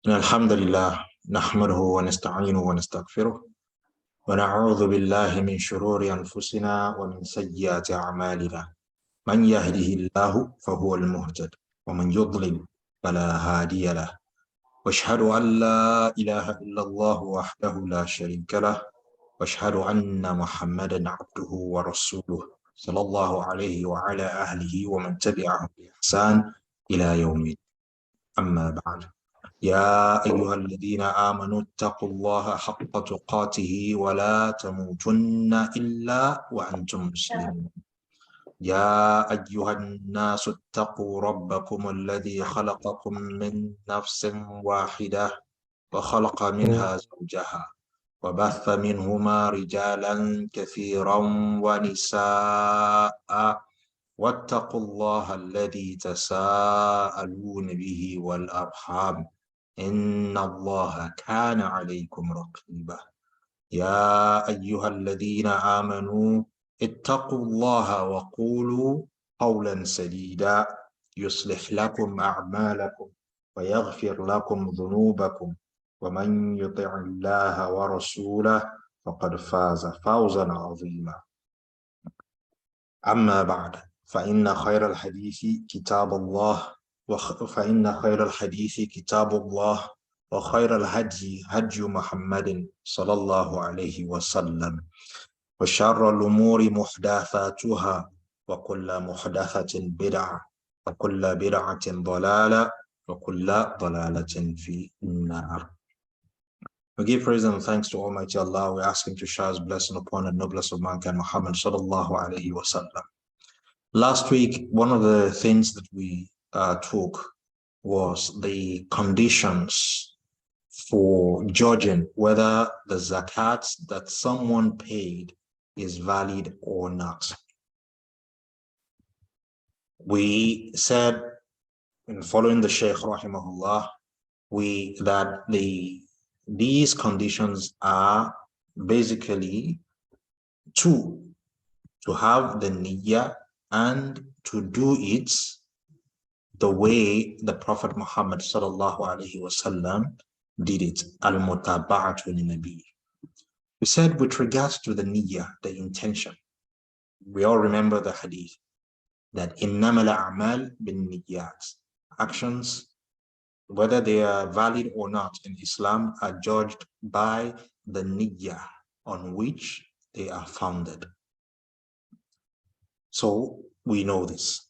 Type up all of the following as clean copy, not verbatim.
الحمد لله نحمده ونستعينه ونستغفره ونعوذ بالله من شرور أنفسنا ومن سيئات أعمالنا من يهده الله فهو المهتد ومن يضلل فلا هادي له واشهد أن لا إله إلا الله وحده لا شريك له واشهد أن محمدا عبده ورسوله صلى الله عليه وعلى أهله ومن تبعهم بإحسان إلى يوم الدين. أما بعد، يا أيها الذين آمنوا اتقوا الله حق تقاته ولا تموتن إلا وأنتم مسلمون. يا أيها الناس اتقوا ربكم الذي خلقكم من نفس واحدة وخلق منها زوجها وبث منهما رجالا كثيرا ونساء واتقوا الله الذي تساءلون به والأرحام إن الله كان عليكم رقيبا. يا أيها الذين آمنوا اتقوا الله وقولوا قولا سديدا يصلح لكم أعمالكم ويغفر لكم ذنوبكم ومن يطع الله ورسوله فقد فاز فوزا عظيما. أما بعد، فإن خير الحديث كتاب الله وخير الهدي هدي محمد صلى الله عليه وسلم وشر الأمور محدثاتها وكل محدثة بدعة وكل بدعة ضلالة وكل ضلالة في النار. We give praise and thanks to Almighty Allah. We ask Him to shower His blessing upon the noblest of mankind, Muhammad sallallahu alaihi wasallam. Last week, one of the things that we took was the conditions for judging whether the zakat that someone paid is valid or not. We said, in following the Sheikh rahimahullah, that these conditions are basically two: to have the niyyah and to do it the way the Prophet Muhammad sallallahu alaihi wasallam did it. Al-mutaba'atu li-nabi. We said with regards to the niyyah, the intention, we all remember the hadith that innamal a'mal bin niyyat. Actions, whether they are valid or not in Islam, are judged by the niyyah on which they are founded. So we know this.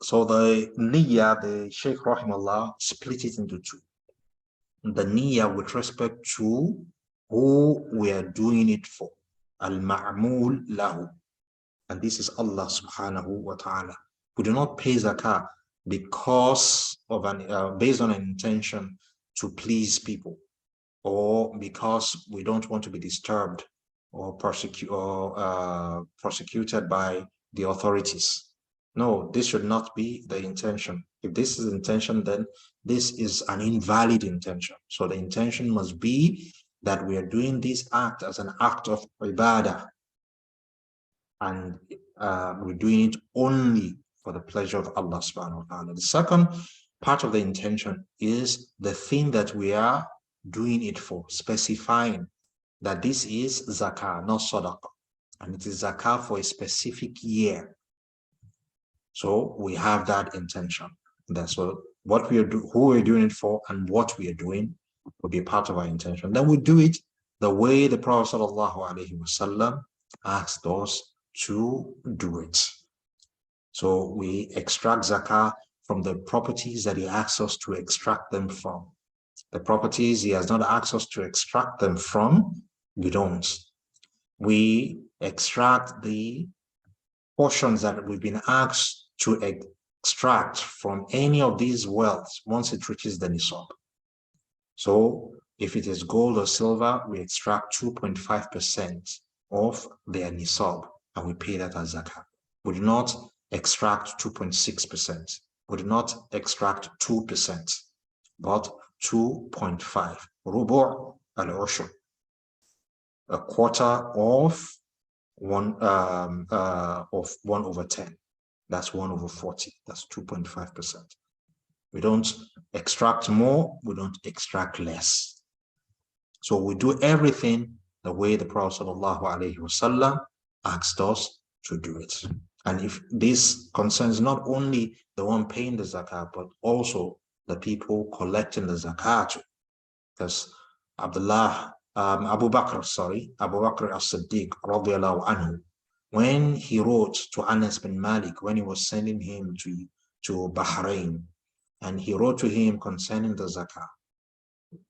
So the niyyah, the Sheikh rahimahullah split it into two. The niyyah with respect to who we are doing it for, al-ma'mul lahu, and this is Allah subhanahu wa ta'ala. We do not pay zakah because of based on an intention to please people, or because we don't want to be disturbed or persecuted by the authorities. No, this should not be the intention. If this is the intention, then this is an invalid intention. So the intention must be that we are doing this act as an act of ibadah, and we're doing it only for the pleasure of Allah subhanahu wa ta'ala. The second part of the intention is the thing that we are doing it for, specifying that this is zakah, not sadaqah, and it is zakah for a specific year. So we have that intention. That's what we are doing, who we're doing it for, and what we are doing will be part of our intention. Then we do it the way the Prophet sallallahu alaihi wasallam asked us to do it. So we extract zakah from the properties that he asks us to extract them from. The properties he has not asked us to extract them from, we don't. We extract the portions that we've been asked to extract from any of these wealths once it reaches the nisaab. So if it is gold or silver, we extract 2.5% of their nisaab and we pay that as zakah. We do not extract 2.6%. We do not extract 2%, but 2.5. Rubu' al-ushr, a quarter of 1/10. That's 1/40. That's 2.5%. We don't extract more, we don't extract less. So we do everything the way the Prophet ﷺ asked us to do it. And if this concerns not only the one paying the zakat, but also the people collecting the zakat, because Abu Bakr as-Siddiq radiallahu anhu, when he wrote to Anas bin Malik, when he was sending him to Bahrain, and he wrote to him concerning the zakah,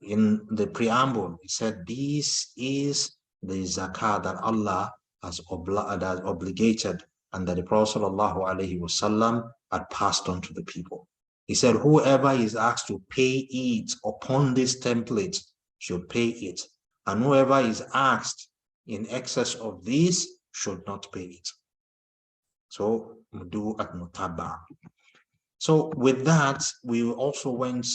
in the preamble, he said, this is the zakah that Allah has obligated and that the Prophet ﷺ had passed on to the people. He said, whoever is asked to pay it upon this template should pay it. And whoever is asked in excess of this should not pay it. So, mudu at mutaba. So with that, we also went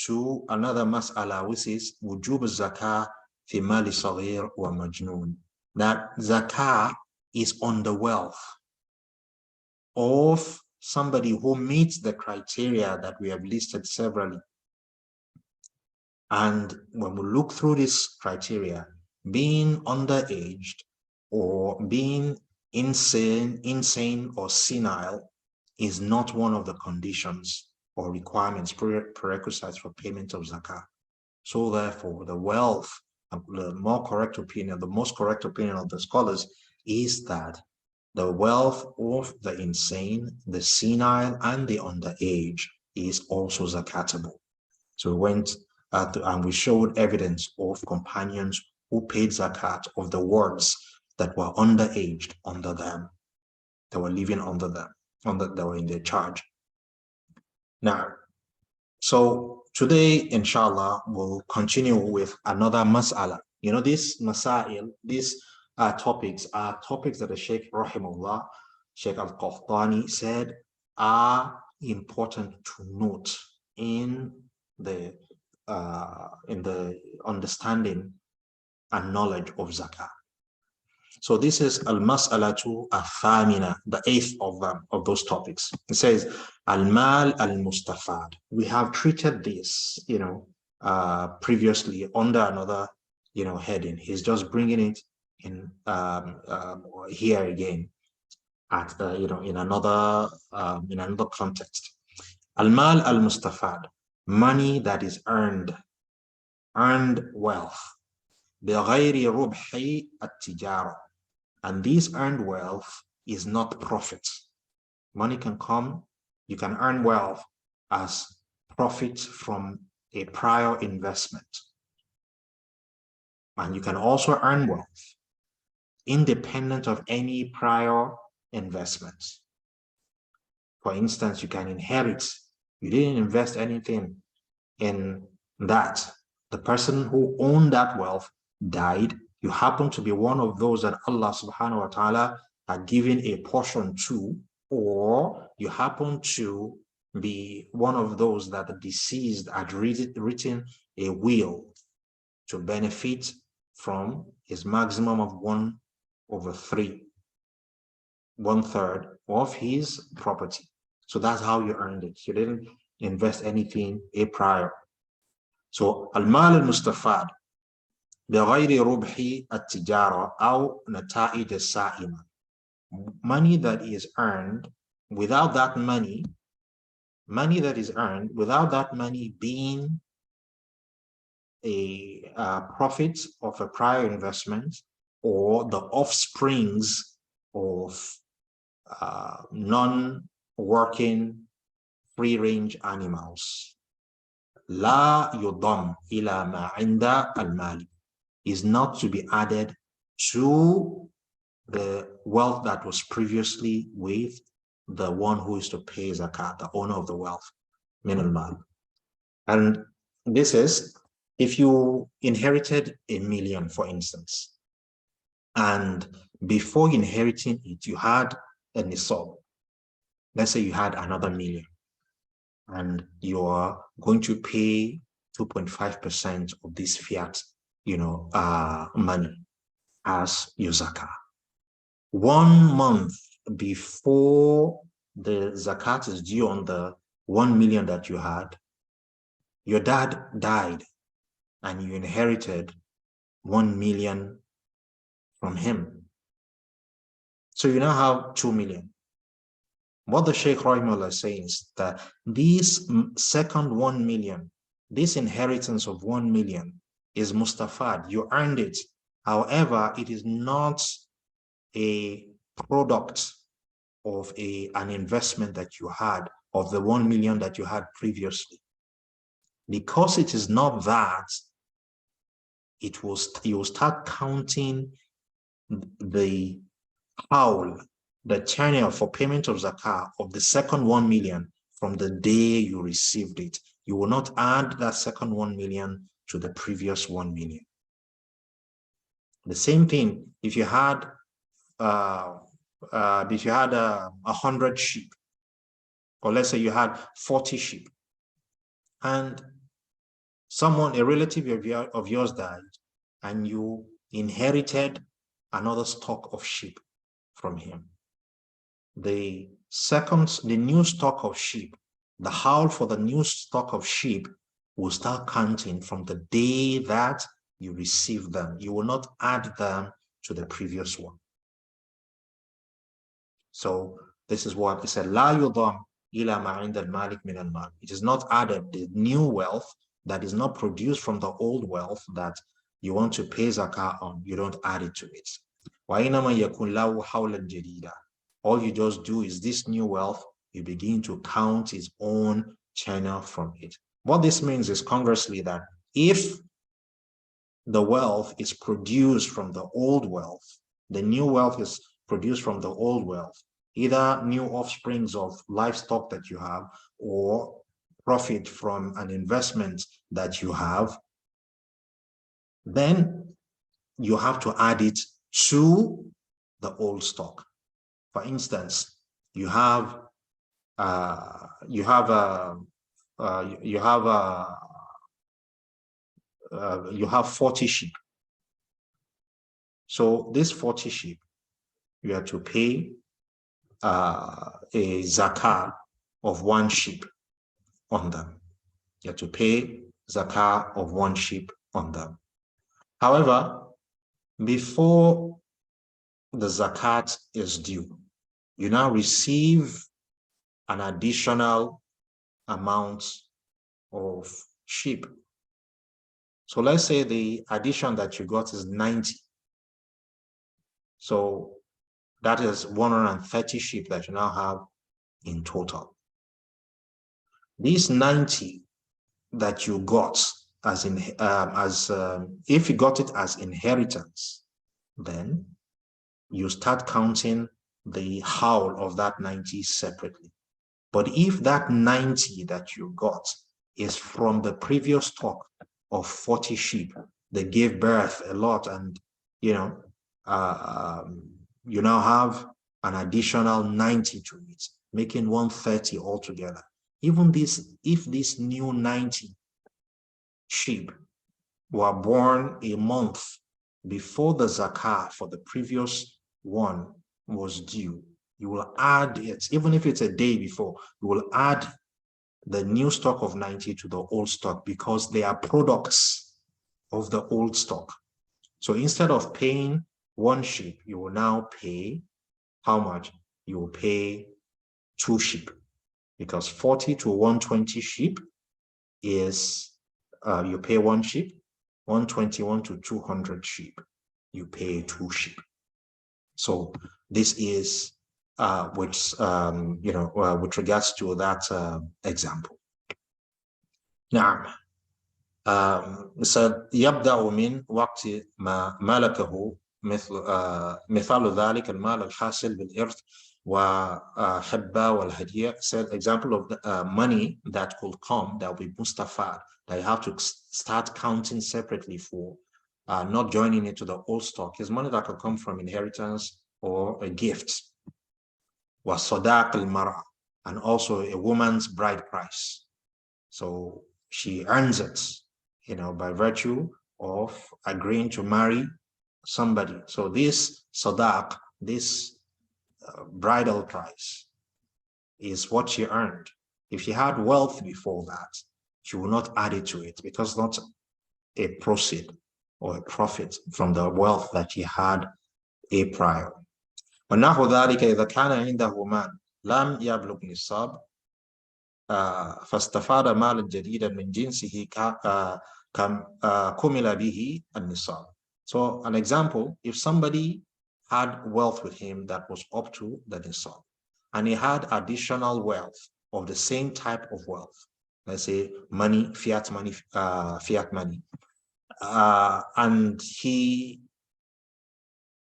to another mas'ala, which is wujub zakah fi mali saghir wa majnoon. That zakah is on the wealth of somebody who meets the criteria that we have listed severally. And when we look through this criteria, being underaged or being insane or senile is not one of the conditions or requirements, prerequisites for payment of zakah. So therefore, the wealth, the most correct opinion of the scholars is that the wealth of the insane, the senile, and the underage is also zakatable. So we went and we showed evidence of companions who paid zakat of the wards that were underaged under them, that were living under them, that were in their charge. Now, so today, inshallah, we'll continue with another mas'ala. You know, these masail, these topics are topics that the Sheikh rahimahullah, Sheikh Al-Qahtaaniy said are important to note in the understanding and knowledge of zakah. So this is al-mas'alatu al-thamina, the eighth of those topics. It says al-mal al-mustafad. We have treated this, previously under another, heading. He's just bringing it in here again at in another context. Al-mal al-mustafad, money that is earned wealth. بغير ربح التجارة. And this earned wealth is not profit. Money can come, you can earn wealth as profit from a prior investment. And you can also earn wealth independent of any prior investments. For instance, you can inherit, you didn't invest anything in that. The person who owned that wealth died. You happen to be one of those that Allah subhanahu wa ta'ala had given a portion to, or you happen to be one of those that the deceased had written a will to benefit from his maximum of 1/3, 1/3 of his property. So that's how you earned it. You didn't invest anything prior. So al-mal al-mustafad بغير ربح التجارة أو نتائج السائمة. Money that is earned without that money being a profit of a prior investment or the offsprings of non-working free-range animals. لا يضم إلى ما عند المال, is not to be added to the wealth that was previously with the one who is to pay zakat, the owner of the wealth, min al-mal. And this is, if you inherited $1 million, for instance, and before inheriting it, you had a nisaab. Let's say you had another $1 million, and you are going to pay 2.5% of this fiat money as your zakah. 1 month before the zakat is due on the 1 million that you had, Your dad died and you inherited 1 million from him. So you now have 2 million. What the Sheikh Rahimahullah is saying is that this second 1 million, this inheritance of 1 million is mustafad. You earned it. However, it is not a product of an investment that you had, of the 1 million that you had previously. Because it is not that, you will start counting the hawl, the tenure for payment of zakah of the second 1 million from the day you received it. You will not add that second 1 million to the previous 1 million. The same thing if you had 100 sheep, or let's say you had 40 sheep, and a relative of yours died, and you inherited another stock of sheep from him. The new stock of sheep, the hawl for the new stock of sheep will start counting from the day that you receive them. You will not add them to the previous one. So this is what it said, La yudam ila ma inda al-malik min al-mal. It is not added, the new wealth that is not produced from the old wealth that you want to pay zakah on, you don't add it to it. Wa inama yakun lahu hawlan jadida. All you just do is this new wealth, you begin to count its own tenure from it. What this means is conversely that if the wealth is produced from the old wealth, the new wealth is produced from the old wealth, either new offsprings of livestock that you have or profit from an investment that you have, then you have to add it to the old stock. For instance, you have 40 sheep. So this 40 sheep, you have to pay a zakah of 1 sheep on them. You have to pay zakah of 1 sheep on them. However, before the zakat is due, you now receive an additional amount of sheep. So let's say the addition that you got is 90. So that is 130 sheep that you now have in total. These 90 that you got if you got it as inheritance, then you start counting the hawl of that 90 separately. But if that 90 that you got is from the previous stock of 40 sheep, they gave birth a lot, and you now have an additional 90 to it, making 130 altogether. Even if this new 90 sheep were born a month before the zakah for the previous one was due, you will add it. Even if it's a day before, you will add the new stock of 90 to the old stock, because they are products of the old stock. So instead of paying 1 sheep, you will now pay how much? You will pay 2 sheep, because 40 to 120 sheep is you pay 1 sheep. 121 to 200 sheep, you pay 2 sheep. So this is with regards to that example. Now, يبدأ من وقت ما ملكه مثال ذلك المال الحاصل بالإرث وحبة والهدية. Said example of the money that could come, that will be mustafad, that you have to start counting separately for, not joining it to the old stock, is money that could come from inheritance or a gift. wa-Sadaq al-Mara, and also a woman's bride price. So she earns it, by virtue of agreeing to marry somebody. So this sadaq, this bridal price, is what she earned. If she had wealth before that, he will not add it to it because it's not a proceed or a profit from the wealth that he had a prior. ونحو ذلك إذا كان عنده مال لم يبلغ نصاب فاستفاد مالا جديدا من جنسه كمل به النصاب. So an example, if somebody had wealth with him that was up to the nisab, and he had additional wealth of the same type of wealth, let's say money, fiat money, and he,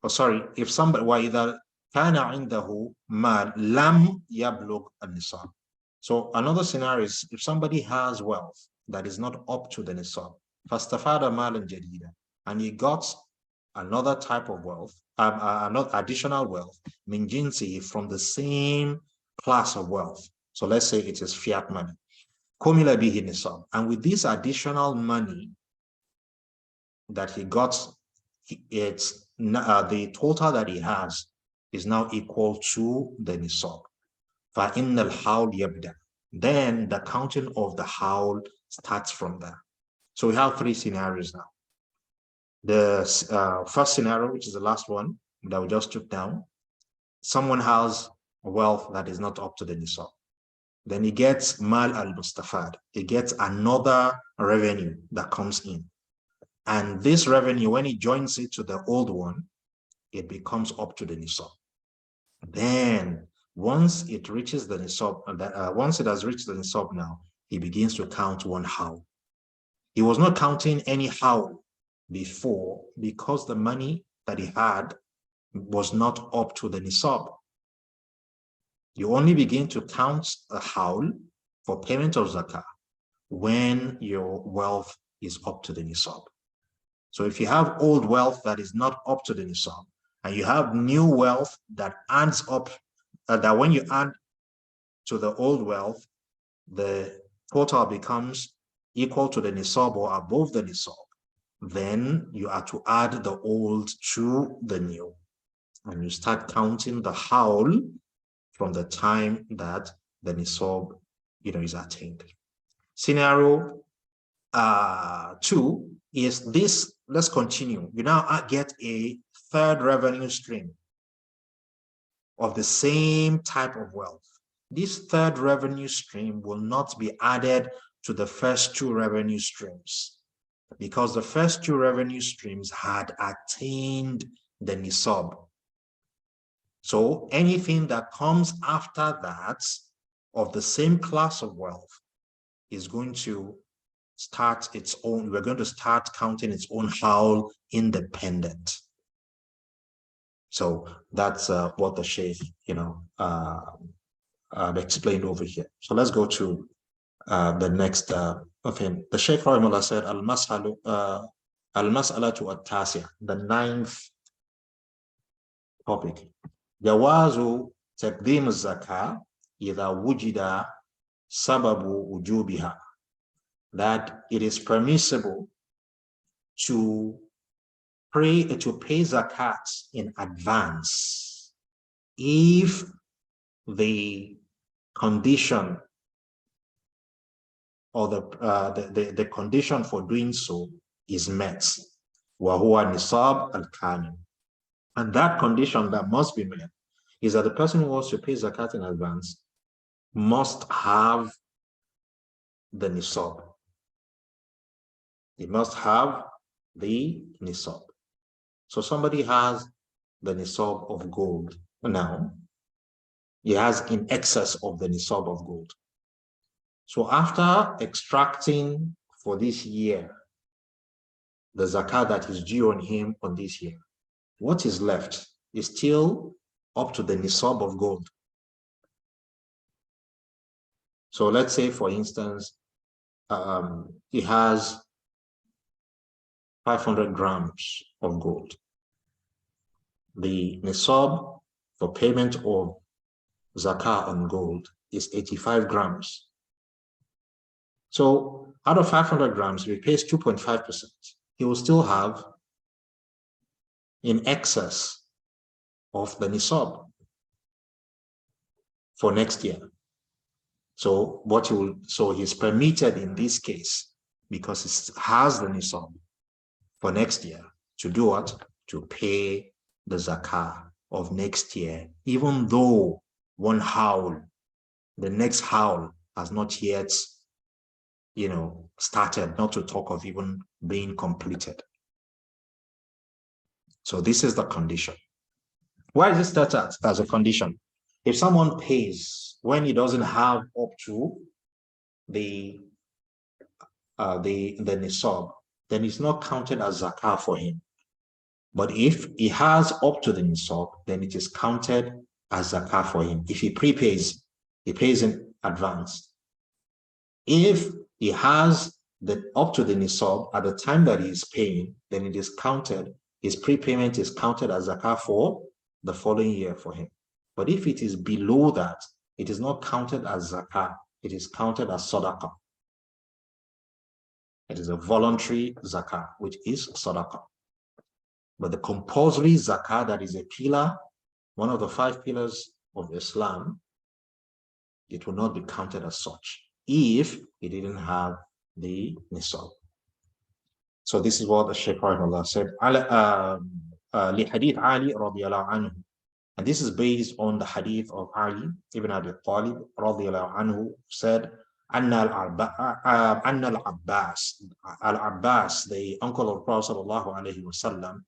if somebody وَإِذَا كَانَ عِنْدَهُ مَالٌ لَمْ يَبْلُغْ النِّصَابِ. So another scenario is if somebody has wealth that is not up to the nisab, فَاسْتَفَادَ مَالًا جَدِيدًا, and he got another type of wealth, another additional wealth, min jinsi, from the same class of wealth. So let's say it is fiat money. Kumila bihi nisab. And with this additional money that he got, it's the total that he has is now equal to the nisab. فَإِنَّ الْحَوْلِ يَبْدَأ. Then the counting of the hawl starts from there. So we have three scenarios now. The first scenario, which is the last one that we just took down, someone has wealth that is not up to the nisab. Then he gets mal al-mustafad. He gets another revenue that comes in. And this revenue, when he joins it to the old one, it becomes up to the nisab. Then once it reaches the nisab, once it has reached the nisab now, he begins to count one hawl. He was not counting any hawl before because the money that he had was not up to the nisab. You only begin to count a hawl for payment of zakah when your wealth is up to the nisab. So if you have old wealth that is not up to the nisab, and you have new wealth that adds up, that when you add to the old wealth, the total becomes equal to the nisab or above the nisab, then you are to add the old to the new. And you start counting the hawl from the time that the nisab, is attained. Scenario 2 is this. Let's continue. You now get a third revenue stream of the same type of wealth. This third revenue stream will not be added to the first two revenue streams because the first two revenue streams had attained the nisab. So anything that comes after that of the same class of wealth is going to start its own, we're going to start counting its own hawl independent. So that's what the Sheikh, explained over here. So let's go to the next of him. The Sheikh Rahimahullah said, Al-Mas'alatu at-Tasi'ah, the ninth topic. Jawazu taqdim az-zakah idha wujida sababu wujubiha. That it is permissible to pay zakat in advance if the condition or the condition for doing so is met. Wa huwa nisaab al-kamil. And that condition that must be met is that the person who wants to pay zakat in advance must have the nisab. He must have the nisab. So somebody has the nisab of gold now. He has in excess of the nisab of gold. So after extracting for this year the zakat that is due on him on this year, what is left is still up to the nisab of gold. So let's say, for instance, he has 500 grams of gold. The nisab for payment of zakah on gold is 85 grams. So out of 500 grams, if he pays 2.5%, he will still have in excess of the nisab for next year. So he's permitted in this case, because it has the nisaab for next year, to do what? To pay the zakah of next year, even though one hawl, the next hawl, has not yet, started, not to talk of even being completed. So this is the condition. Why is it started as a condition? If someone pays when he doesn't have up to the nisaab, then it's not counted as zakah for him. But if he has up to the nisaab, then it is counted as zakah for him. If he prepays, he pays in advance. If he has up to the nisaab at the time that he is paying, then it is counted, his prepayment is counted as zakah for the following year for him. But if it is below that, it is not counted as zakah, it is counted as sadaqah. It is a voluntary zakah, which is sadaqah. But the compulsory zakah, that is a pillar, one of the 5 pillars of Islam, it will not be counted as such if he didn't have the nisaab. So this is what the Sheikh said. لحديث علي رضي الله عنه. And this is based on the hadith of Ali ibn Abi Talib رضي الله عنه, said, أن العباس, the uncle of Prophet sallallahu alayhi wa sallam,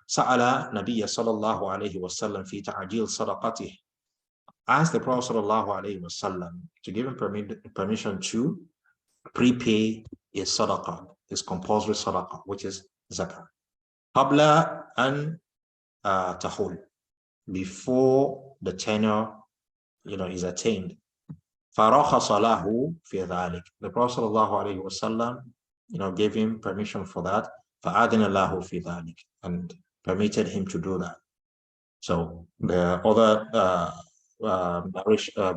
سأل نبي صلى الله عليه وسلم في تعجيل صدقته, asked the Prophet sallallahu alayhi wa sallam to give him permission to prepay his sadaqah, his compulsory sadaqah, which is zakah, قبل أن تحول, before the tenure is attained. فَرَخَصَ لَهُ فِي ذَلِكَ, the Prophet sallallahu alayhi wa sallam gave him permission for that. فَأَذِنَ لَهُ فِي ذَلِكَ, and permitted him to do that. So the other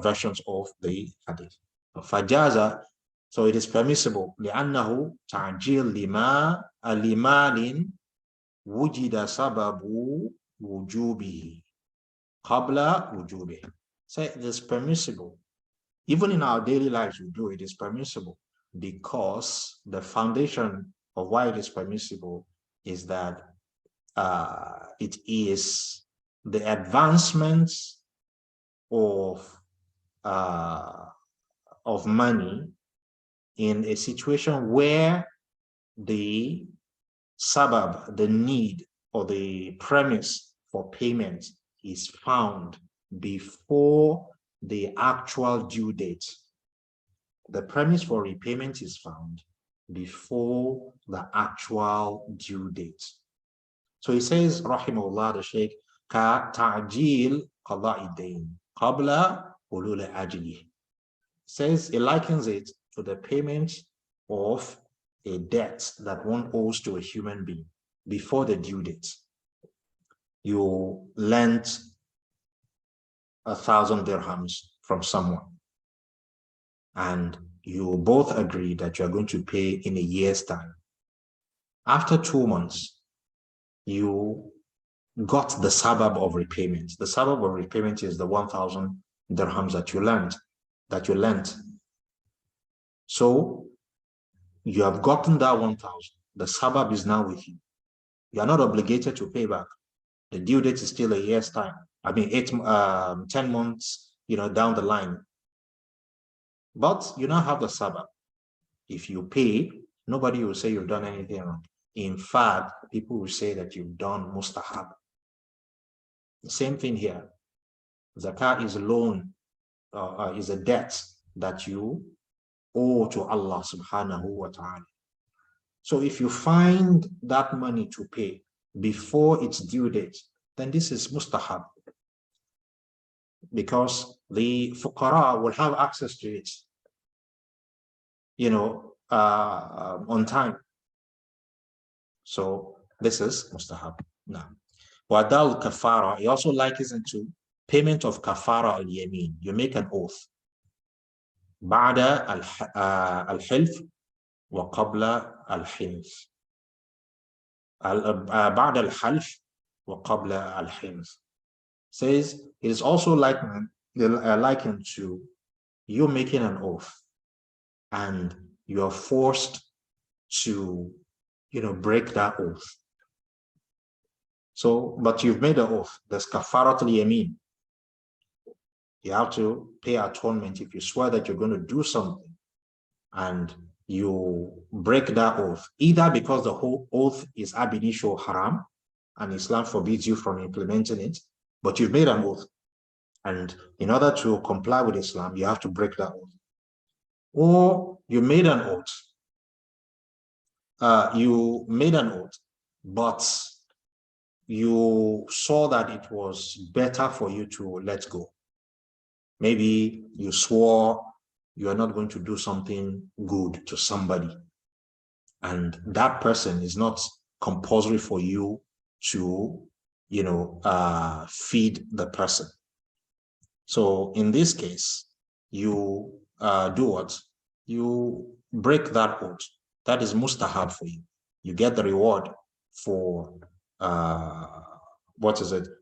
versions of the hadith. فَجَازَ, so it is permissible, لِأَنَّهُ تَعْجِيلُ لِمَالٍ وُجِدَ سَبَبُ وُجُوبِهِ قَبْلَ وُجُوبِهِ. So it is permissible. Even in our daily lives we do, it is permissible, because the foundation of why it is permissible is that it is the advancement of money in a situation where the sabab, the need or the premise for payment is found before the actual due date. The premise for repayment is found before the actual due date. So he says, rahimahullah, the Sheikh, ka ta'jil qada'i dayn qabla hulul ajli. Says, he likens it to the payment of a debt that one owes to a human being before the due date. You lent 1,000 dirhams from someone, and you both agree that you are going to pay in a year's time. After 2 months, you got the sabab of repayment. The sabab of repayment is the 1,000 dirhams that you lent. So you have gotten that 1,000. The sabab is now with you. You are not obligated to pay back. The due date is still a year's time. 10 months, down the line. But you now have the sabab. If you pay, nobody will say you've done anything wrong. In fact, people will say that you've done mustahab. The same thing here. Zakat is a loan, is a debt that you owe to Allah subhanahu wa ta'ala. So if you find that money to pay before its due date, then this is mustahab, because the fuqara will have access to it, on time. So this is mustahab. Now, wadal kafara, he also likens it to payment of kafara al-yamin. You make an oath. Ba'da al-hilf wa qabla al-hinf. Ba'da al-half wa qabla al-hinf. Says it is also likened to you're making an oath and you're forced to, break that oath. So, but you've made an oath. There's kafaratul yamin. You have to pay atonement if you swear that you're going to do something and you break that oath, either because the whole oath is ab initio haram and Islam forbids you from implementing it, but you've made an oath. And in order to comply with Islam, you have to break that oath. Or you made an oath. But you saw that it was better for you to let go. Maybe you swore you are not going to do something good to somebody, and that person is not compulsory for you to, feed the person. So in this case, you do what? You break that oath. That is mustahab for you. You get the reward for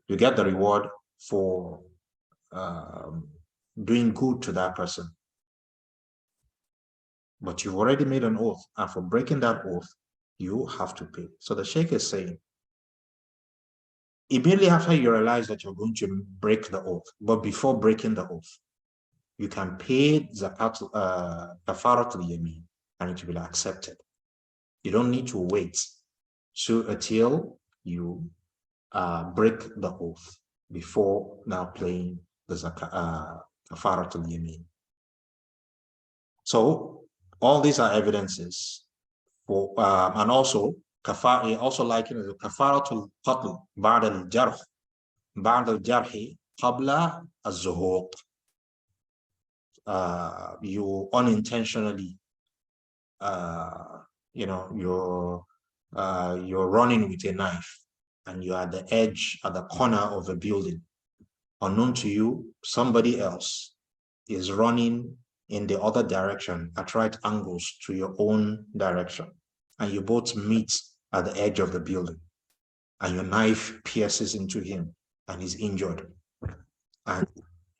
you get the reward for doing good to that person. But you've already made an oath, and for breaking that oath, you have to pay. So the Sheikh is saying, immediately after you realize that you're going to break the oath, but before breaking the oath, you can pay zakat, kafaratul yamin, and it will be accepted. You don't need to wait until you break the oath before now paying the kafaratul yamin. So all these are evidences for, and also kafar, also likened as kafaratul qatl ba'da al-jarh qabla az-zuhuq. You unintentionally, you're running with a knife and you're at the edge, at the corner of a building. Unknown to you, somebody else is running in the other direction at right angles to your own direction, and you both meet at the edge of the building, and your knife pierces into him and he's injured, and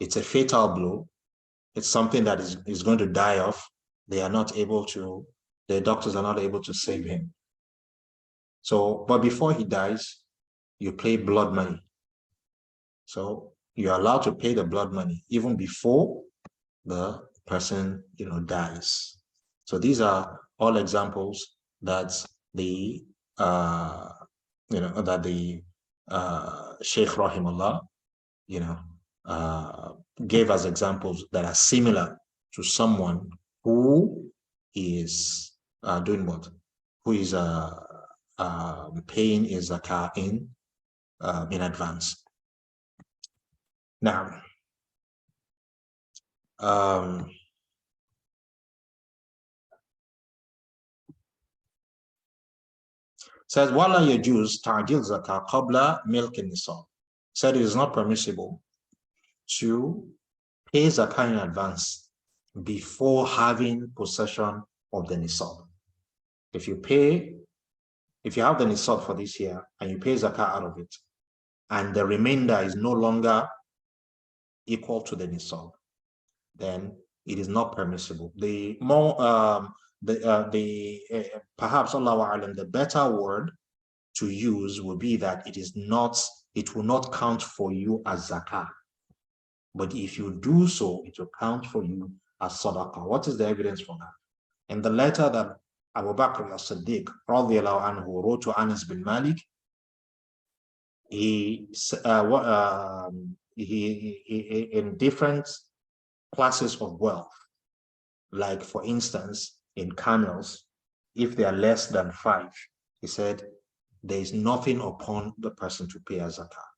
it's a fatal blow. It's something that is going to die off. The doctors are not able to save him. So, but before he dies, you pay blood money. So you're allowed to pay the blood money even before the person, dies. So these are all examples that the Sheikh rahimahullah, gave us examples that are similar to someone who is doing what? Who is paying his zakah in advance. Now, says wala yajuz ta'jil zakah qabla milk nisab. Said it is not permissible to pay zakah in advance before having possession of the nisab. If you have the nisab for this year and you pay zakah out of it, and the remainder is no longer equal to the nisab, then it is not permissible. The more perhaps Allahu A'lam, the better word to use would be that it will not count for you as zakah. But if you do so, it will count for you as sadaqah. What is the evidence for that? In the letter that Abu Bakr as-Siddiq radiyallahu anhu wrote to Anas bin Malik, he in different classes of wealth, like for instance, in camels, if they are less than 5, he said, there is nothing upon the person to pay a zakah,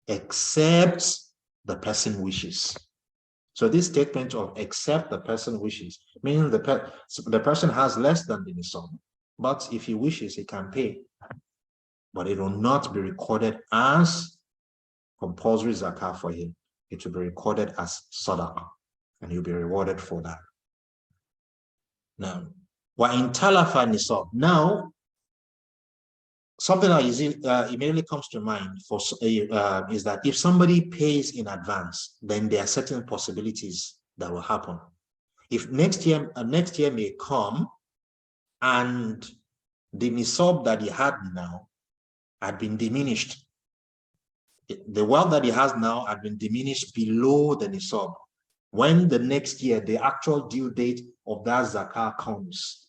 except the person wishes. So this statement of except the person wishes, meaning the person has less than the nisab, but if he wishes, he can pay. But it will not be recorded as compulsory zakah for him. It will be recorded as sadaqah, and he'll be rewarded for that. Now, wa in talafa nisab. Now, something that immediately comes to mind is that if somebody pays in advance, then there are certain possibilities that will happen. If next year may come and the nisaab that he had now had been diminished, the wealth that he has now had been diminished below the nisaab. When the next year, the actual due date of that zakah comes,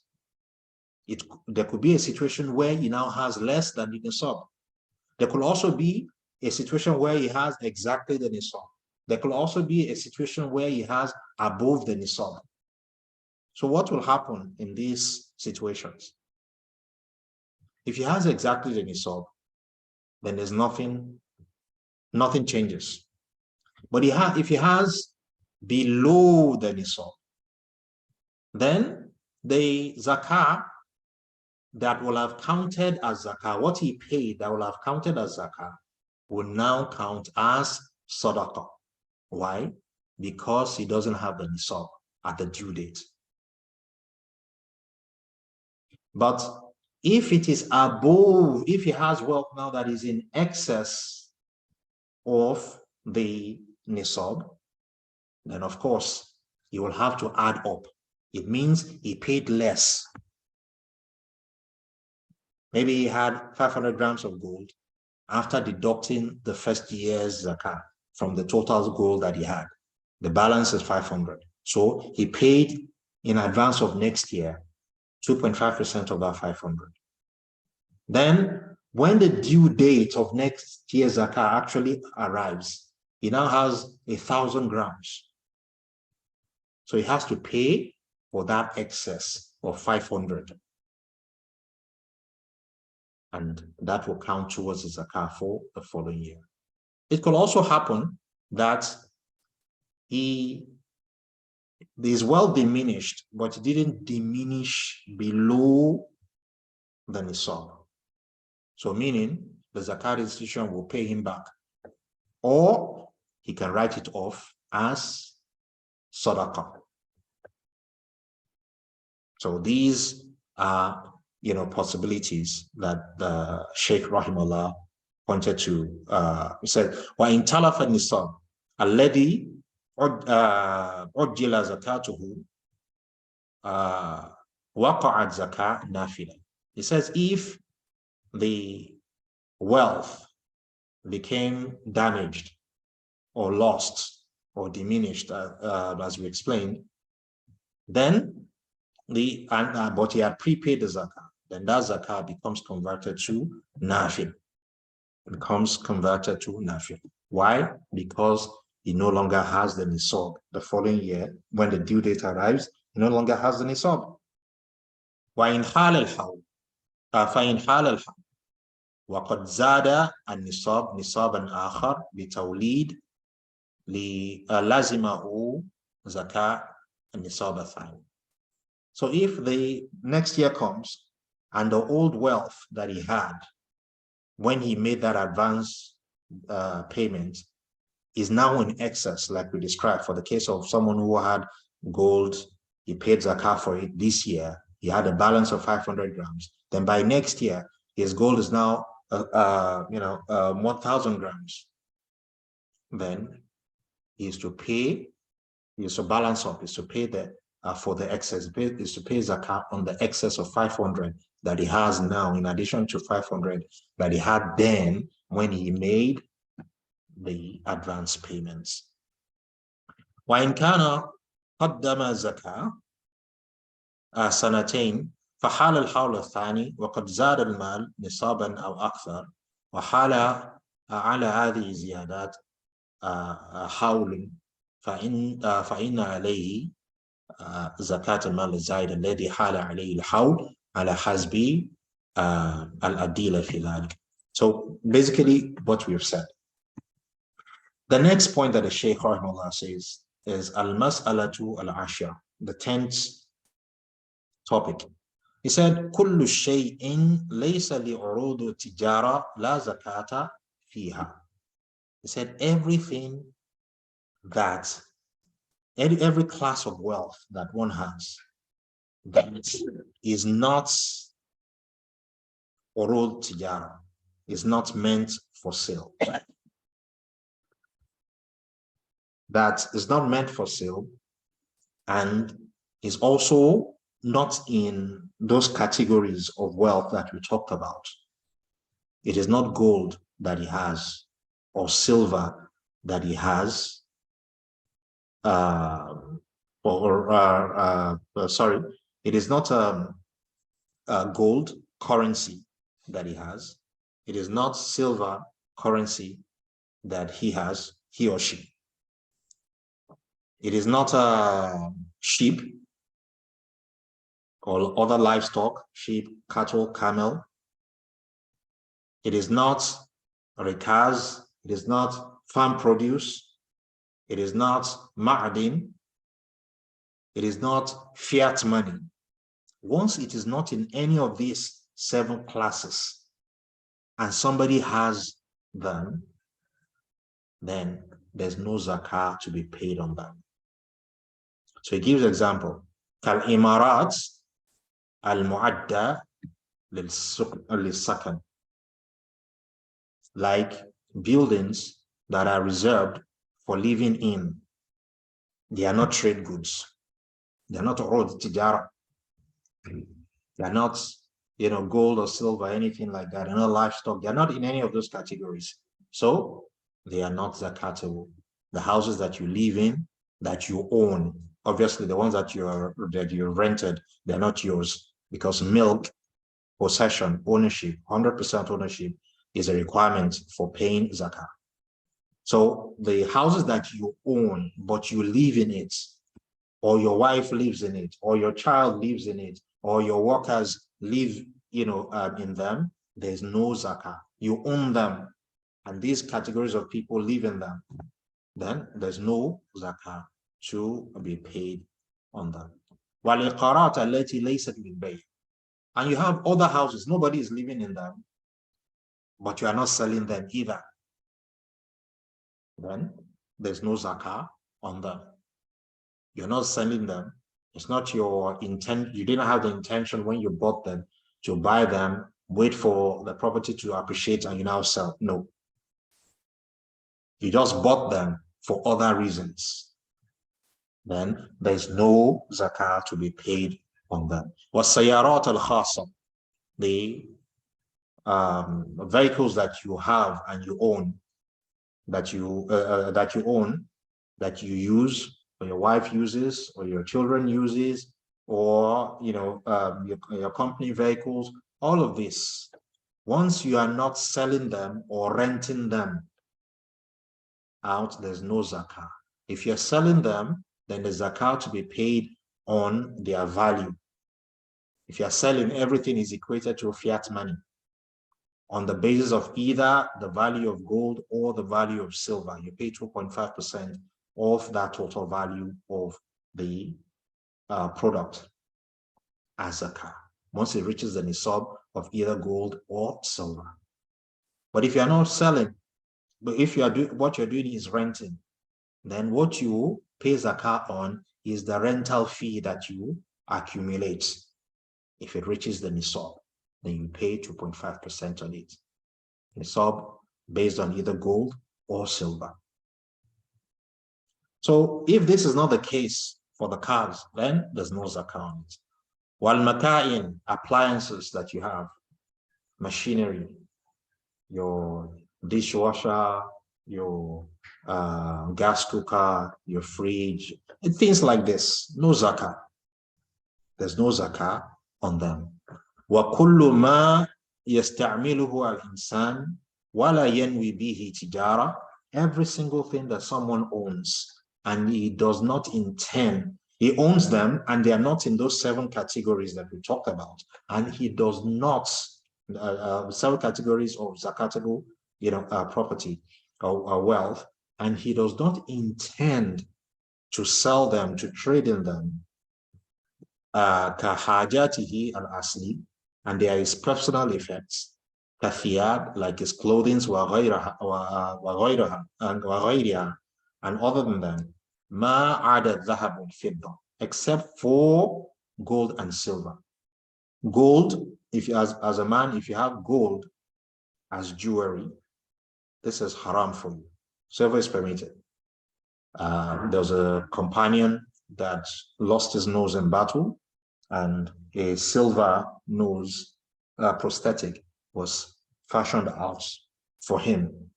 there could be a situation where he now has less than the nisaab. There could also be a situation where he has exactly the nisaab. There could also be a situation where he has above the nisaab. So what will happen in these situations? If he has exactly the nisaab, then there's nothing changes. But if he has below the nisaab, then the zakah that will have counted as zakah, what he paid that will have counted as zakah, will now count as sadaqah. Why? Because he doesn't have the nisaab at the due date. But if it is above, if he has wealth now that is in excess of the nisaab, then of course he will have to add up. It means he paid less. Maybe he had 500 grams of gold after deducting the first year's zakah from the total gold that he had. The balance is 500. So he paid in advance of next year 2.5% of that 500. Then when the due date of next year's zakah actually arrives, he now has 1,000 grams. So he has to pay for that excess of 500. And that will count towards the zakah for the following year. It could also happen that he is well diminished, but he didn't diminish below the nisaab. So meaning the zakat institution will pay him back, or he can write it off as sadaqah. So these are possibilities that the Sheikh Rahimullah pointed to. He said, "Wa in talafa nisab alladhi ujjila zakatuhu waqa'at zakat nafila." He says, if the wealth became damaged or lost or diminished, as we explained, then but he had prepaid the zakah, then that zakah becomes converted to nafil. It becomes converted to nafil. Why? Because he no longer has the nisaab. The following year, when the due date arrives, he no longer has the nisaab. وَإِنْ حَالَ الْحَوْلِ فَإِنْ حَالَ الْحَوْلِ وَقَدْ زَادَ النِّصَابِ نِصَابًا آخَرَ بِتَوْلِيدٍ لَازِمَهُ زَكَاةَ النِّصَابَ الثَّانِي. So if the next year comes and the old wealth that he had when he made that advance payment is now in excess, like we described for the case of someone who had gold, he paid zakah for it this year, he had a balance of 500 grams. Then by next year, his gold is now 1,000 grams. Then he is to pay, he is to balance up, is to pay for the excess, is to pay zakah on the excess of 500 that he has now, in addition to 500 that he had then when he made the advance payments. وَإِنْ كَانَ قَدَّمَ زَكَاةَ سنتين فحال الحول الثاني وقد زاد المال نصابا أو أكثر وحال على هذه الزيادات حول فإن عليه زكاة المال الزائد الذي حال عليه الحول على حسب الأدلة في ذلك. So basically what we've said. The next point that the Sheikh Rahimahullah says is al-mas'alatu al-ashra, the 10th topic. He said, كل شيء ليس لعروض تجارة لا زكاة فيها. He said everything that every class of wealth that one has that is not urud tijara, is not meant for sale. That is not meant for sale, and is also not in those categories of wealth that we talked about. It is not gold that he has or silver that he has, sorry, it is not gold currency that he has. It is not silver currency that he has, he or she. It is not sheep or other livestock, sheep, cattle, camel. It is not rikaz. It is not farm produce. It is not ma'adin. It is not fiat money. Once it is not in any of these 7 classes and somebody has them, then there's no zakah to be paid on them. So he gives example. Kal imarat al-mu'adda lil-sakan. Like buildings that are reserved for living in. They are not trade goods. They are not urud tijara. They are not, gold or silver, anything like that. They are not livestock. They are not in any of those categories. So they are not zakatable. The houses that you live in, that you own, obviously the ones that you rented, they're not yours, because milk, possession, ownership, 100% ownership is a requirement for paying zakah. So the houses that you own, but you live in it, or your wife lives in it, or your child lives in it, or your workers live, in them, there's no zakah. You own them, and these categories of people live in them, then there's no zakah to be paid on them. And you have other houses, nobody is living in them, but you are not selling them either. Then there's no zakah on them. You're not selling them. It's not your intent. You didn't have the intention when you bought them to buy them, wait for the property to appreciate, and you now sell. No. You just bought them for other reasons. Then there's no zakah to be paid on them. Was-Sayarat al-Khasa, the vehicles that you have and you own, that you use, or your wife uses, or your children uses, or your company vehicles, all of this, once you are not selling them or renting them out, there's no zakah. If you're selling them, then the zakah to be paid on their value. If you're selling, everything is equated to fiat money on the basis of either the value of gold or the value of silver. You pay 2.5% of that total value of the product as zakah, once it reaches the nisaab of either gold or silver. But if you're not selling, but if you are doing, what you're doing is renting, then what you pay zakah on is the rental fee that you accumulate. If it reaches the nisaab, then you pay 2.5% on it. Nisaab based on either gold or silver. So if this is not the case for the cars, then there's no zakah on it. While mata'in, appliances that you have, machinery, your dishwasher, your gas cooker, your fridge, and things like this, no zakah. There's no zakah on them. وَكُلُّ مَا يَسْتَعْمِلُهُ الْإِنسَانِ وَلَا يَنْوِي بِهِ تِجَارَةً. Every single thing that someone owns and he does not intend, he owns them and they are not in those 7 categories that we talked about, and he does not, 7 categories of zakatable, property or wealth, and he does not intend to sell them, to trade in them, كَحَاجَاتِهِ الْأَصْلِ, and there is personal effects, كَثِيَابٍ, like his clothing, وَغَيْرِهَا, and other than them, مَا عَدَ الذَّهَبُ الْفِضَّةِ, except for gold and silver. Gold, if you, as a man, if you have gold as jewelry, this is haram for you. Silver is permitted. There's a companion that lost his nose in battle, and a silver nose prosthetic was fashioned out for him.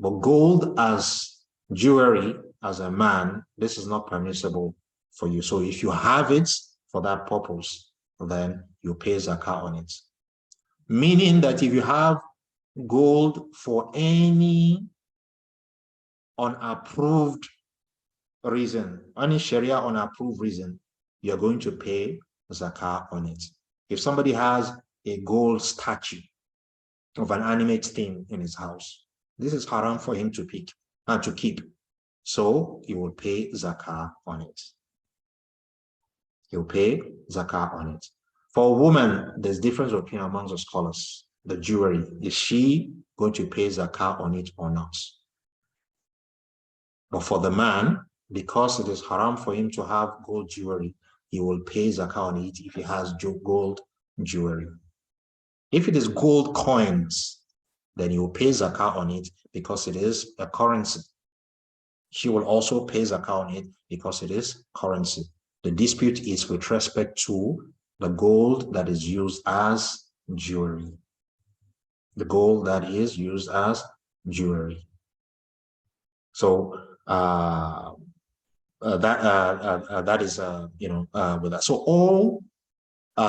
But gold as jewelry, as a man, this is not permissible for you. So if you have it for that purpose, then you pay zakah on it. Meaning that if you have gold for any unapproved reason, any Sharia unapproved reason, you're going to pay zakah on it. If somebody has a gold statue of an animate thing in his house, this is haram for him to pick and to keep. So he will pay zakah on it. He'll pay zakah on it. For a woman, there's difference of opinion among the scholars. The jewelry, is she going to pay zakah on it or not? But for the man, because it is haram for him to have gold jewelry, he will pay zakah on it if he has gold jewelry. If it is gold coins, then he will pay zakah on it because it is a currency. She will also pay zakah on it because it is currency. The dispute is with respect to the gold that is used as jewelry. The gold that is used as jewelry. So that is with that. So all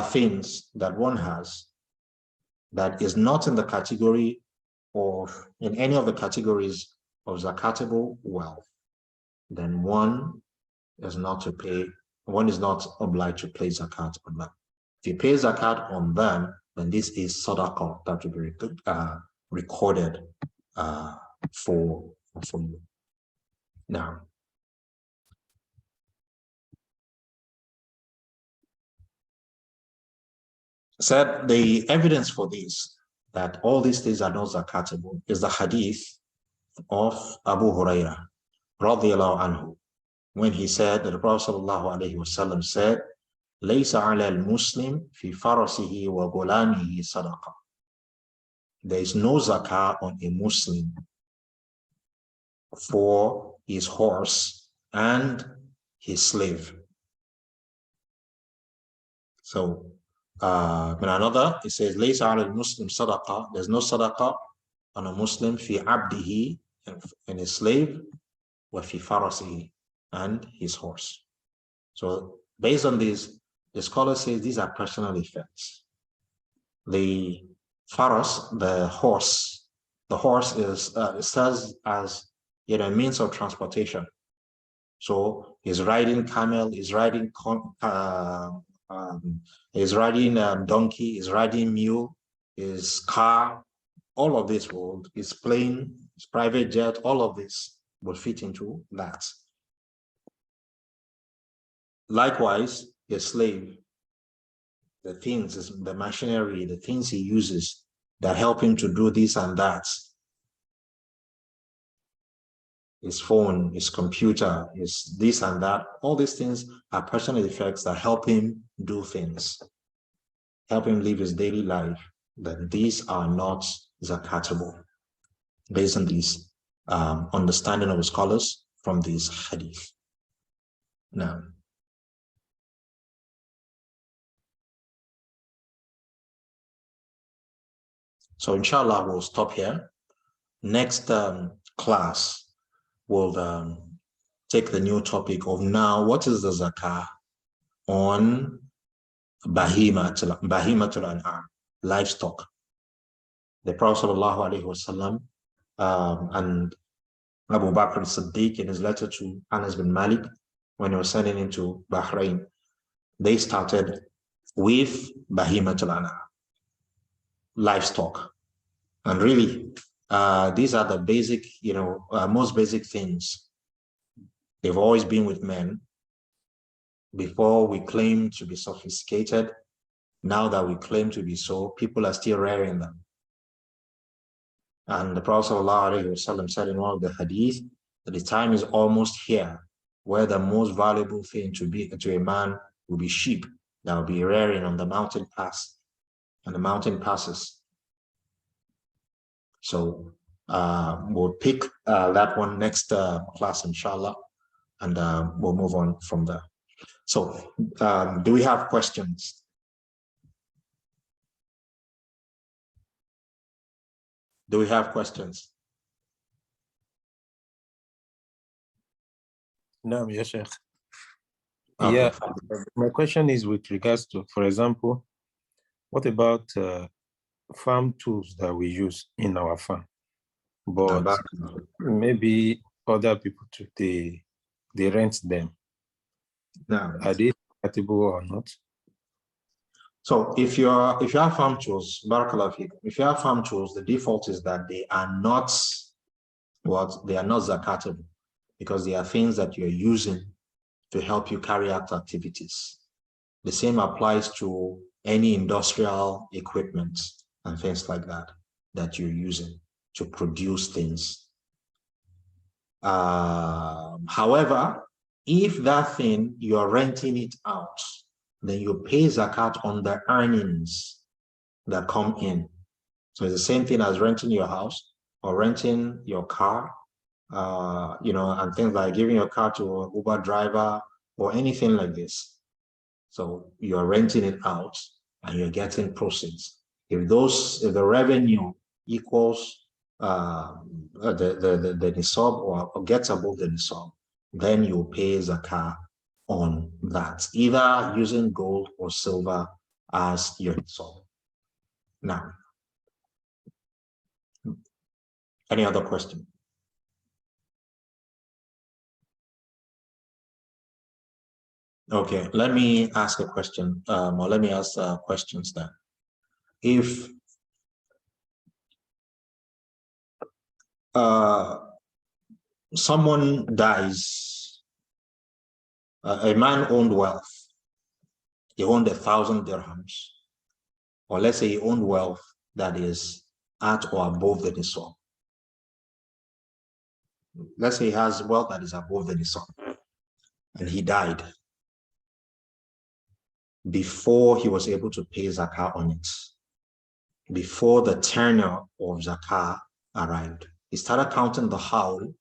things that one has that is not in the category of, in any of the categories of zakatable wealth, then one is not to pay, one is not obliged to pay zakat on them. If you pay zakat on them, then this is sadaqah that will be recorded for you. Now, said the evidence for this, that all these things are not zakatable, is the hadith of Abu Hurairah radiyallahu anhu, when he said that the Prophet sallallahu alaihi wasallam said, "Laysa ala al-Muslim fi farasihi wa gulamihi sadaqah." There is no zakah on a Muslim for his horse and his slave. So in another, it says, "Laysa ala al-Muslim sadaqah." There's no sadaqah on a Muslim fi abdihi, and his slave, wa fi farasihi, and his horse. So based on this, the scholar says these are personal effects. The faras, the horse is serves as a means of transportation. So he's riding camel, he's riding donkey, he's riding mule, his car, all of this his plane, his private jet, all of this will fit into that. Likewise, a slave, the things, the machinery, the things he uses that help him to do this and that, his phone, his computer, his this and that, all these things are personal effects that help him do things, help him live his daily life, that these are not zakatable based on this understanding of the scholars from this hadith. Now, so inshallah, we'll stop here. Next class, we'll take the new topic of now, what is the zakah on bahimatul an'am, livestock. The Prophet ﷺ and Abu Bakr as-Siddiq, in his letter to Anas bin Malik, when he was sending into Bahrain, they started with bahimatul an'am, livestock. And really, these are the basic, most basic things. They've always been with men. Before we claim to be sophisticated, now that we claim to be so, people are still rearing them. And the Prophet ﷺ said in one of the hadith that the time is almost here where the most valuable thing to a man will be sheep that will be rearing on the mountain pass and the mountain passes. So we'll pick that one next class, inshallah. and we'll move on from there. So do we have questions? Do we have questions? No, yes, Sheikh. Okay. Yeah, my question is with regards to, for example, what about farm tools that we use in our farm? But maybe other people too, they rent them. No. Are they compatible or not? So if you have farm tools, barakallahu feek, if you have farm tools, the default is that they are not zakatable, because they are things that you're using to help you carry out activities. The same applies to any industrial equipment and things like that that you're using to produce things. However, if that thing you're renting it out, then you pay zakat on the earnings that come in. So it's the same thing as renting your house or renting your car, and things like giving your car to an Uber driver or anything like this. So you're renting it out and you're getting proceeds. If the revenue equals the nisaab or gets above the nisaab, then you pay zakah on that, either using gold or silver as your nisaab. Now, any other question? Okay, let me ask a question, or let me ask questions then. If someone dies, a man owned wealth, he owned 1,000 dirhams, or let's say he owned wealth that is at or above the nisaab. Let's say he has wealth that is above the nisaab, and he died before he was able to pay zakah on it, before the tenure of zakah arrived. He started counting the hawl.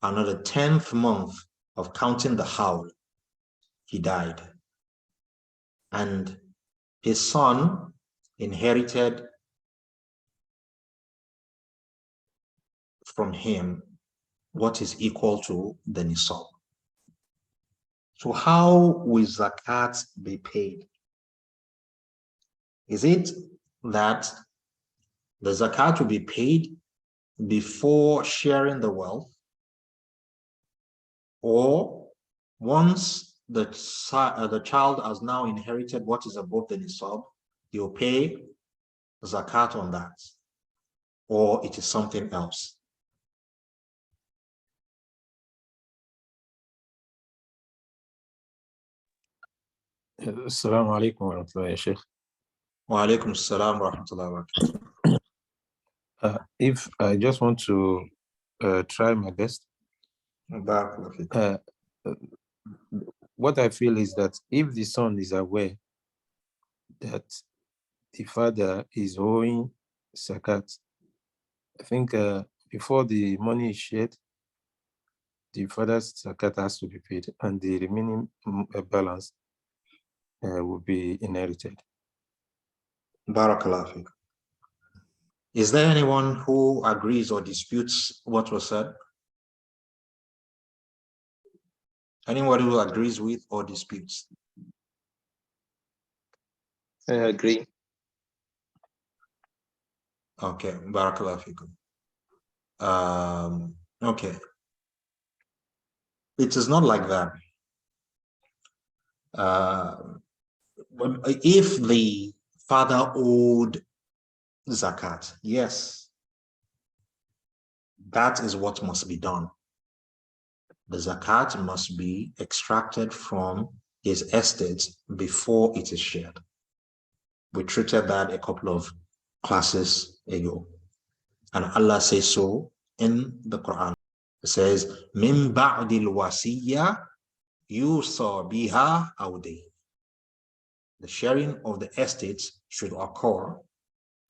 Another 10th month of counting the hawl, he died. And his son inherited from him what is equal to the nisaab. So how will zakat be paid? Is it that the zakat will be paid before sharing the wealth, or once the child has now inherited what is above the nisaab, you'll pay zakat on that, or it is something else? Assalamu alaikum wa rahmatullahi, Sheikh. Wa alaikum assalam wa rahmatullahi wa barakatuh. If I just want to try my best, what I feel is that if the son is aware that the father is owing zakat, I think before the money is shared, the father's zakat has to be paid, and the remaining balance will be inherited. Barakallah fiqh. Is there anyone who agrees or disputes what was said? Anyone who agrees with or disputes? I agree. Okay, barakallah fiqh. Okay. It is not like that. If the father owed zakat, yes, that is what must be done. The zakat must be extracted from his estate before it is shared. We treated that a couple of classes ago. And Allah says so in the Quran. It says, Min ba'dil wasiyya yusa biha awdi. The sharing of the estates should occur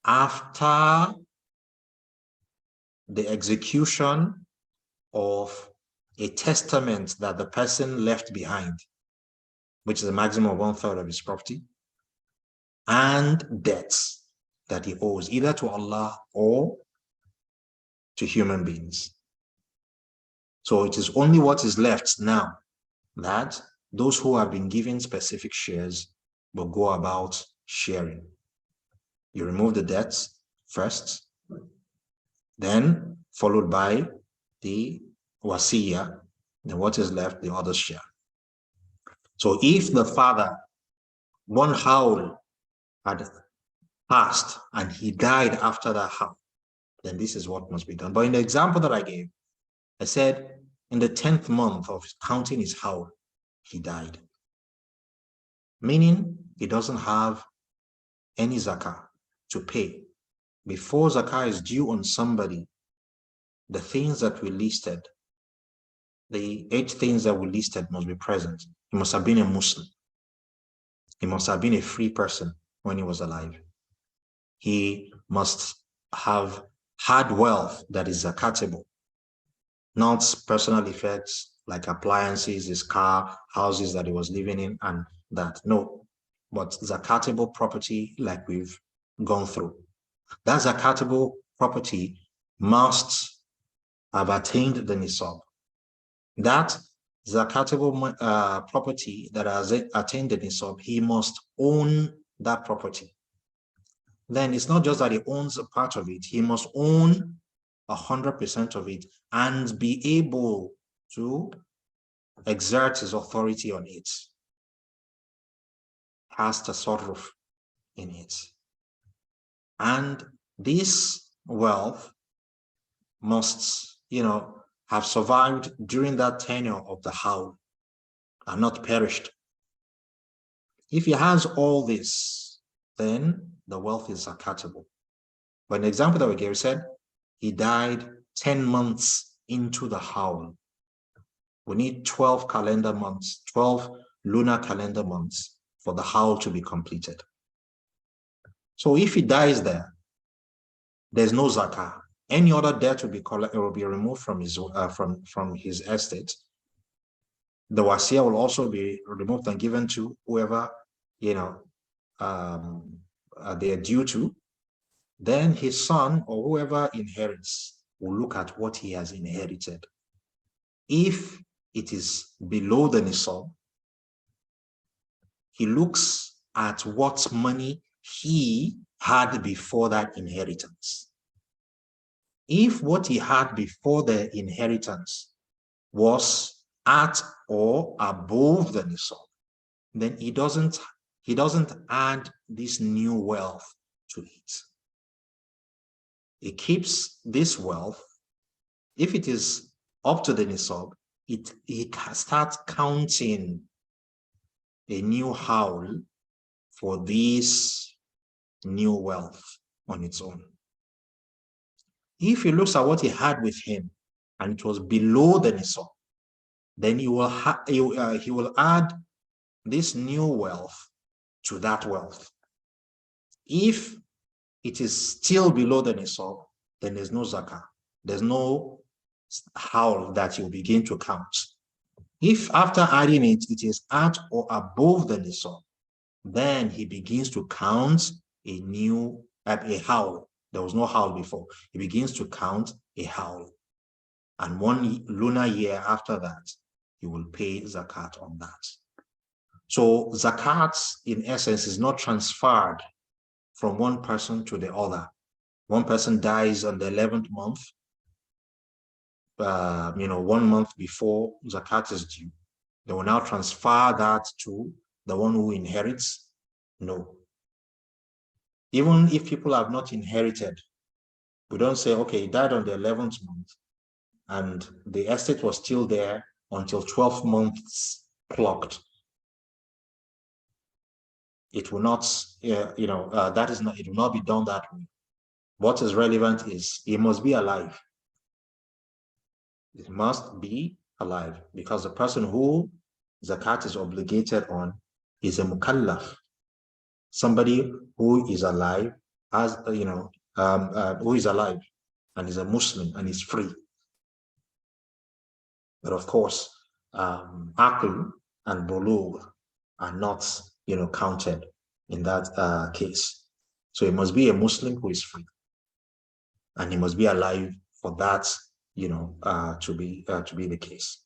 after the execution of a testament that the person left behind, which is a maximum of 1/3 of his property, and debts that he owes either to Allah or to human beings. So it is only what is left now that those who have been given specific shares will go about sharing. You remove the debts first, then followed by the wasiyah, then what is left, the others share. So if the father, one hawl had passed and he died after that hawl, then this is what must be done. But in the example that I gave, I said in the 10th month of counting his hawl, he died. Meaning he doesn't have any zakah to pay. Before zakah is due on somebody, the things that we listed, the 8 things that we listed must be present. He must have been a Muslim. He must have been a free person when he was alive. He must have had wealth that is zakatable, not personal effects like appliances, his car, houses that he was living in, and that. No, but zakatable property like we've gone through. That zakatable property must have attained the nisaab. That zakatable property that has attained the nisaab, he must own that property. Then it's not just that he owns a part of it, he must own 100% of it and be able to exert his authority on it. Has tasarruf in it. And this wealth must, have survived during that tenure of the hawl and not perished. If he has all this, then the wealth is zakatable. But an example that we gave said he died 10 months into the hawl. We need 12 calendar months, 12 lunar calendar months for the hawl to be completed. So if he dies there, there's no zakah. Any other debt will be removed from his estate. The wasiyah will also be removed and given to whoever they are due to. Then his son or whoever inherits will look at what he has inherited. If it is below the nisaab, he looks at what money he had before that inheritance. If what he had before the inheritance was at or above the nisaab, then he doesn't add this new wealth to it. He keeps this wealth. If it is up to the nisaab, he starts counting a new hawl for this new wealth on its own. If he looks at what he had with him and it was below the nisaab, then he will add this new wealth to that wealth. If it is still below the nisaab, then there's no zakah. There's no hawl that you begin to count. If after adding it, it is at or above the nisaab, then he begins to count a hawl. There was no hawl before. He begins to count a hawl. And 1 lunar year after that, he will pay zakat on that. So zakat, in essence, is not transferred from one person to the other. One person dies on the 11th month, 1 month before zakat is due. They will now transfer that to the one who inherits. No. Even if people have not inherited, we don't say, okay, he died on the 11th month and the estate was still there until 12 months clocked. It will not, it will not be done that way. What is relevant is he must be alive. It must be alive because the person who zakat is obligated on is a mukallaf, somebody who is alive, who is alive and is a Muslim and is free. But of course, aql and bulugh are not, counted in that case. So it must be a Muslim who is free, and he must be alive for that, to be the case.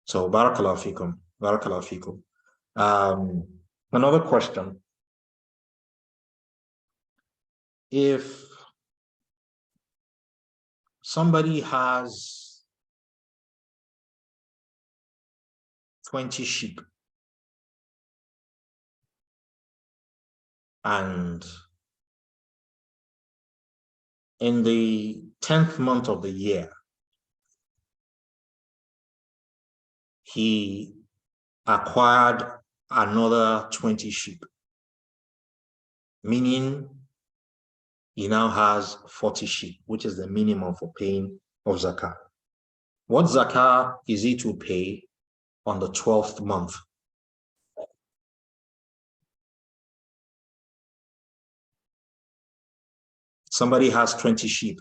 So barakallahu fikum, barakallahu fikum. Another question: if somebody has 20 sheep and in the 10th month of the year, he acquired another 20 sheep, meaning he now has 40 sheep, which is the minimum for paying of zakah. What zakah is he to pay on the 12th month? Somebody has 20 sheep,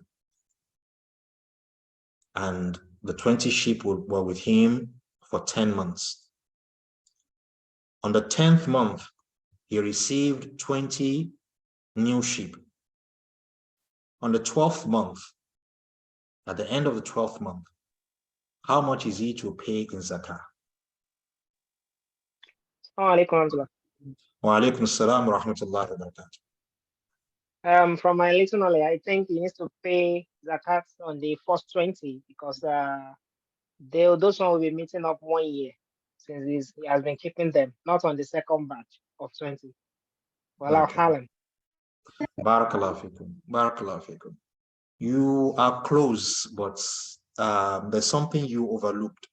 and the 20 sheep were with him for 10 months. On the 10th month, he received 20 new sheep. On the 12th month, at the end of the 12th month, how much is he to pay in zakah? Wa alaikum assalam wa rahmatullahi wa barakatuh. From my little knowledge, I think he needs to pay zakat on the first 20 because those one will be meeting up 1 year since he has been keeping them, not on the second batch of 20. Wallahu alam. Barakallahu fikum. Barakallahu fikum. You are close, but there's something you overlooked.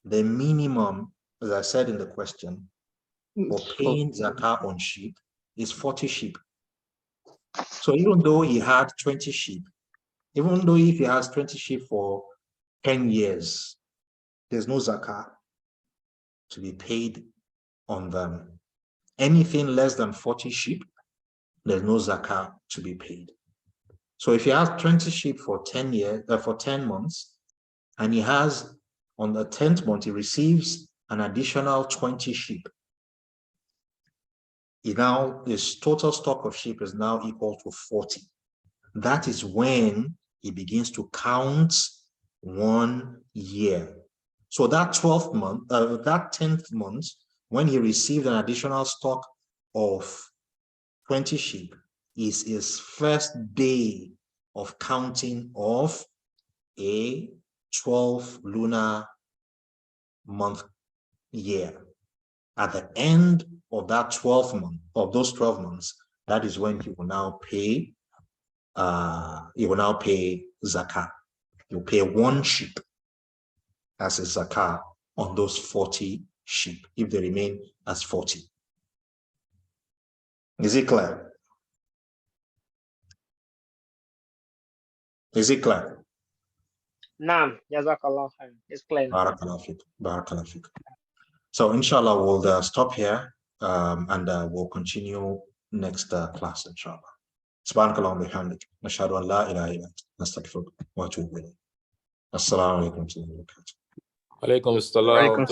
The minimum, as I said in the question, for paying zakah on sheep is 40 sheep. So even though he had 20 sheep, even though if he has 20 sheep for 10 years, there's no zakah to be paid on them. Anything less than 40 sheep, there's no zakah to be paid. So if he has 20 sheep for 10 years, for 10 months, and he has on the 10th month, he receives an additional 20 sheep. His total stock of sheep is now equal to 40. That is when he begins to count 1 year. So that 12th month, that 10th month, when he received an additional stock of 20 sheep, is his first day of counting of a 12 lunar month year. At the end of that 12th month, of those 12 months, that is when he will now pay zakah. You pay 1 sheep as a zakah on those 40 sheep, if they remain as 40. Is it clear? Is it clear? Naam, jazakallah khair. It's clear. Barakallahu fikum. Barakallahu fikum. So inshallah, we'll stop here and we'll continue next class, inshallah. Subhanakallah wa bihamdik. Nashhadu an la ilaha illa anta. Nastaghfiruka wa atubu ilayk. Assalamu alaikum wa rahmatullahi wa barakatuh. Alaikum assalam.